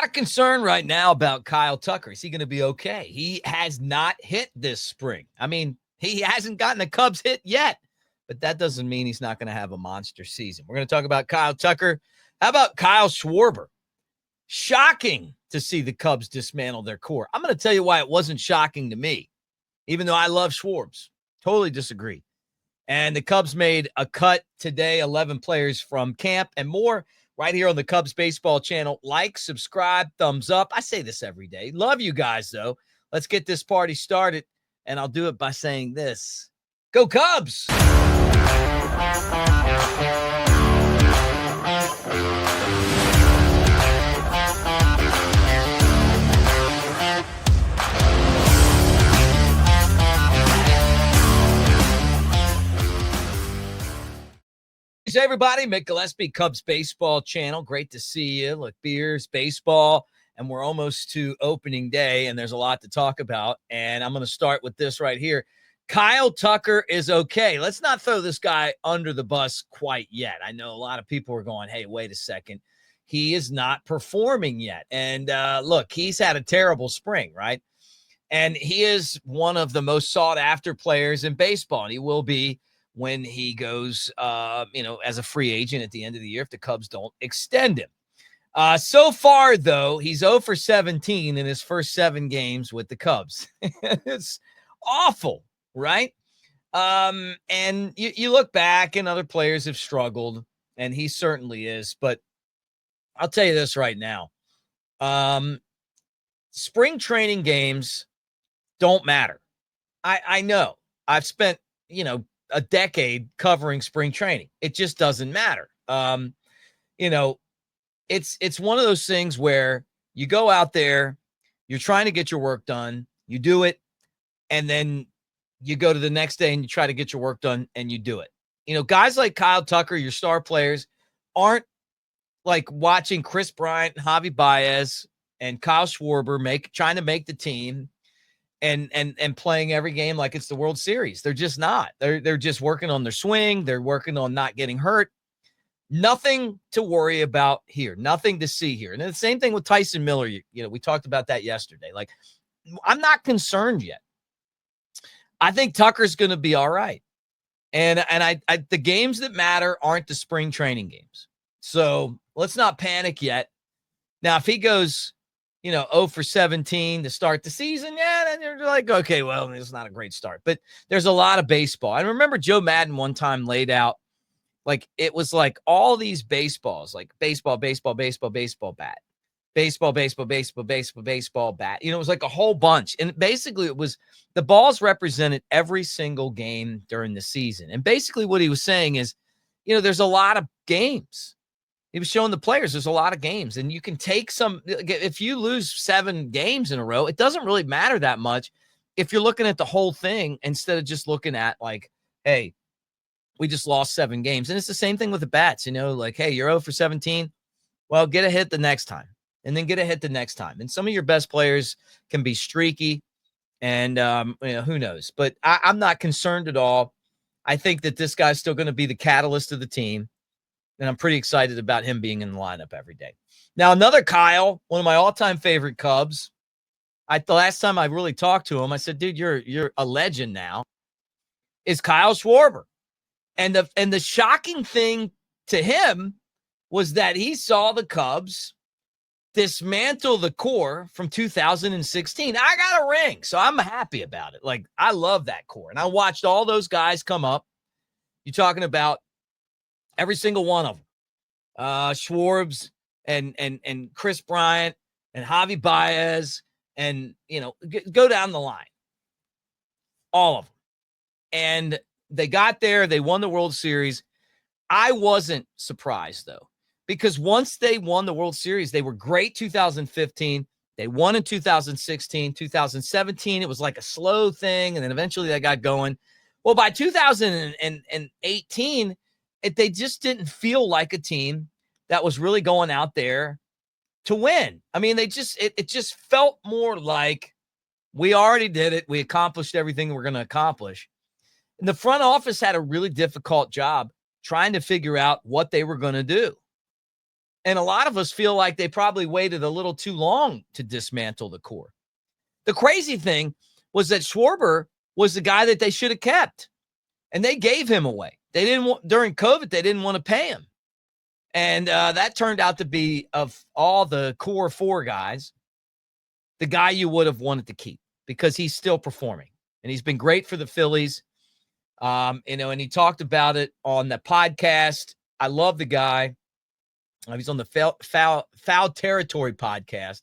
Lot of concern right now about Kyle Tucker. Is he going to be okay? He has not hit this spring. I mean, he hasn't gotten a Cubs hit yet, but that doesn't mean he's not going to have a monster season. We're going to talk about Kyle Tucker. How about Kyle Schwarber? Shocking to see the Cubs dismantle their core. I'm going to tell you why it wasn't shocking to me, even though I love Schwarbs. Totally disagree. And the Cubs made a cut today, 11 players from camp and more right here on the Cubs baseball channel. Like, subscribe, thumbs up. I say this every day. Love you guys, though. Let's get this party started, and I'll do it by saying this. Go Cubs! Hey, everybody, Mick Gillespie, Cubs baseball channel. Great to see you. Look, beers, baseball, and we're almost to opening day, and there's a lot to talk about. And I'm going to start with this right here. Kyle Tucker is okay. Let's not throw this guy under the bus quite yet. I know a lot of people are going, hey, wait a second. He is not performing yet. And look, he's had a terrible spring, right? And he is one of the most sought-after players in baseball, and he will be when he goes, as a free agent at the end of the year if the Cubs don't extend him. So far, though, he's 0 for 17 in his first 7 games with the Cubs. It's awful, right? And you look back and other players have struggled, and he certainly is. But I'll tell you this right now. Spring training games don't matter. I know. I've spent, a decade covering spring training. It just doesn't matter. It's one of those things where you go out there, you're trying to get your work done, you do it, and then you go to the next day and you try to get your work done and you do it. Guys like Kyle Tucker, your star players, aren't like watching Chris Bryant, Javi Baez, and Kyle Schwarber trying to make the team and playing every game like it's the World Series. They're just not. They're just working on their swing. They're working on not getting hurt. Nothing to worry about here. Nothing to see here. And the same thing with Tyson Miller. We talked about that yesterday. Like, I'm not concerned yet. I think Tucker's going to be all right. And I the games that matter aren't the spring training games. So let's not panic yet. Now, if he goes 0 for 17 to start the season, then you're like, okay, well, it's not a great start. But there's a lot of baseball. I remember Joe Madden one time laid out, like, it was like all these baseballs, like baseball, baseball, baseball, baseball bat, baseball, baseball, baseball, baseball, baseball bat. It was like a whole bunch. And basically it was the balls represented every single game during the season. And basically what he was saying is, there's a lot of games. He was showing the players there's a lot of games, and you can take some. If you lose 7 games in a row, it doesn't really matter that much if you're looking at the whole thing instead of just looking at like, hey, we just lost 7 games. And it's the same thing with the bats, like, hey, you're 0 for 17. Well, get a hit the next time, and then get a hit the next time. And some of your best players can be streaky, and who knows? But I'm not concerned at all. I think that this guy's still going to be the catalyst of the team. And I'm pretty excited about him being in the lineup every day. Now, another Kyle, one of my all-time favorite Cubs. The last time I really talked to him, I said, dude, you're a legend now, is Kyle Schwarber. And the shocking thing to him was that he saw the Cubs dismantle the core from 2016. I got a ring, so I'm happy about it. Like, I love that core. And I watched all those guys come up. You're talking about every single one of them. Schwarbs and Chris Bryant and Javi Baez and, go down the line. All of them. And they got there. They won the World Series. I wasn't surprised, though, because once they won the World Series, they were great 2015. They won in 2016, 2017. It was like a slow thing, and then eventually they got going. Well, by 2018, they just didn't feel like a team that was really going out there to win. I mean, it just felt more like we already did it. We accomplished everything we're going to accomplish. And the front office had a really difficult job trying to figure out what they were going to do. And a lot of us feel like they probably waited a little too long to dismantle the core. The crazy thing was that Schwarber was the guy that they should have kept, and they gave him away. They didn't want, during COVID, they didn't want to pay him. And that turned out to be, of all the core 4 guys, the guy you would have wanted to keep because he's still performing. And he's been great for the Phillies. And he talked about it on the podcast. I love the guy. He's on the Foul Territory podcast.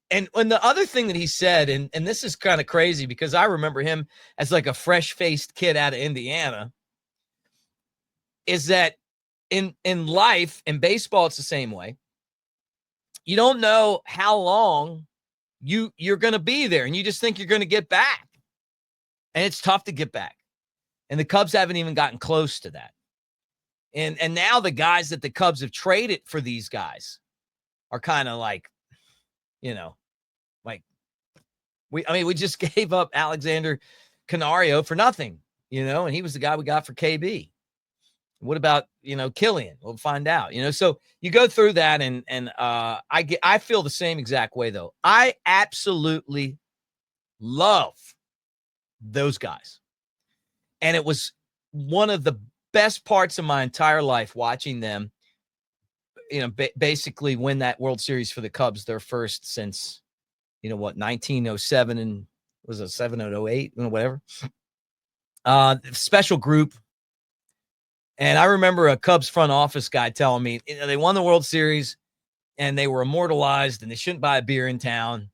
And the other thing that he said, and this is kind of crazy because I remember him as like a fresh-faced kid out of Indiana, is that in life, in baseball, it's the same way. You don't know how long you're going to be there, and you just think you're going to get back. And it's tough to get back. And the Cubs haven't even gotten close to that. And now the guys that the Cubs have traded for these guys are kind of like, we just gave up Alexander Canario for nothing, and he was the guy we got for KB. What about, Killian? We'll find out, so you go through that and I feel the same exact way though. I absolutely love those guys. And it was one of the best parts of my entire life watching them, basically win that World Series for the Cubs, their first since, 1907 and was it 708, whatever. Special group. And I remember a Cubs front office guy telling me, they won the World Series and they were immortalized and they shouldn't buy a beer in town.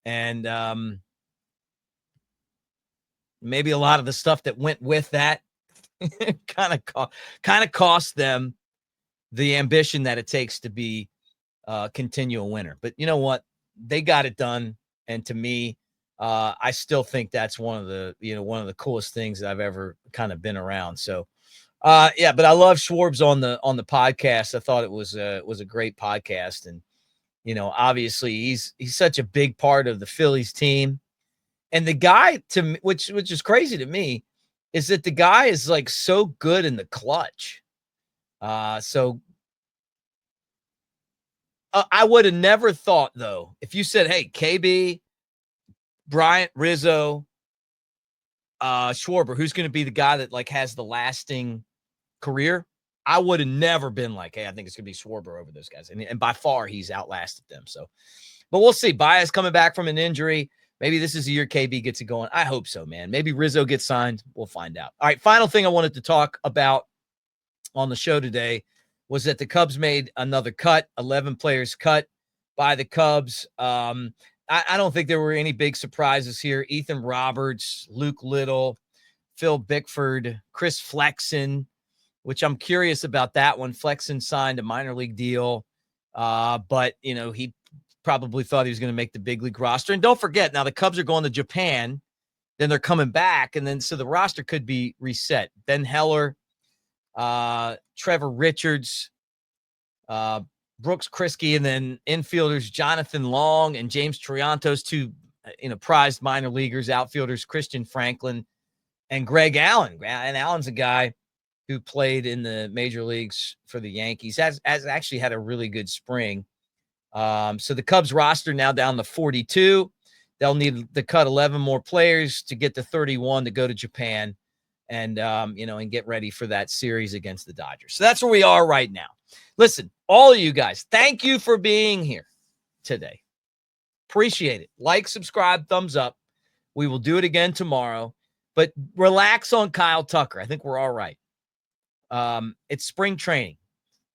And maybe a lot of the stuff that went with that kind of cost them the ambition that it takes to be a continual winner. But you know what? They got it done. And to me, I still think that's one of the coolest things that I've ever kind of been around. So, but I love Schwarb's on the podcast. I thought it was a great podcast. And, obviously he's such a big part of the Phillies team. And the guy, to me, which is crazy to me, is that the guy is like so good in the clutch. I would have never thought, though, if you said, hey, KB, Bryant, Rizzo, Schwarber, who's going to be the guy that like has the lasting career, I would have never been like, hey, I think it's going to be Schwarber over those guys. And by far, he's outlasted them. So, but we'll see. Baez coming back from an injury. Maybe this is the year KB gets it going. I hope so, man. Maybe Rizzo gets signed. We'll find out. All right, final thing I wanted to talk about on the show today was that the Cubs made another cut, 11 players cut by the Cubs. I don't think there were any big surprises here. Ethan Roberts, Luke Little, Phil Bickford, Chris Flexen, which I'm curious about that one. Flexen signed a minor league deal, but, he probably thought he was going to make the big league roster. And don't forget, now the Cubs are going to Japan, then they're coming back, and then so the roster could be reset. Ben Heller, Trevor Richards, Brooks Kriske, and then infielders Jonathan Long and James Triantos, two prized minor leaguers, outfielders Christian Franklin and Greg Allen. And Allen's a guy who played in the major leagues for the Yankees, has actually had a really good spring. So the Cubs roster now down to 42. They'll need to cut 11 more players to get to 31 to go to Japan and, and get ready for that series against the Dodgers. So that's where we are right now. Listen, all of you guys, thank you for being here today. Appreciate it. Like, subscribe, thumbs up. We will do it again tomorrow, but relax on Kyle Tucker. I think we're all right. It's spring training.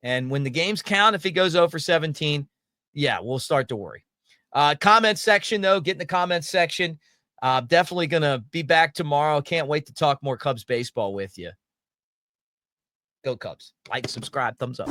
And when the games count, if he goes 0 for 17, yeah, we'll start to worry. Comment section, though, get in the comment section. Definitely going to be back tomorrow. Can't wait to talk more Cubs baseball with you. Go Cubs. Like, subscribe, thumbs up.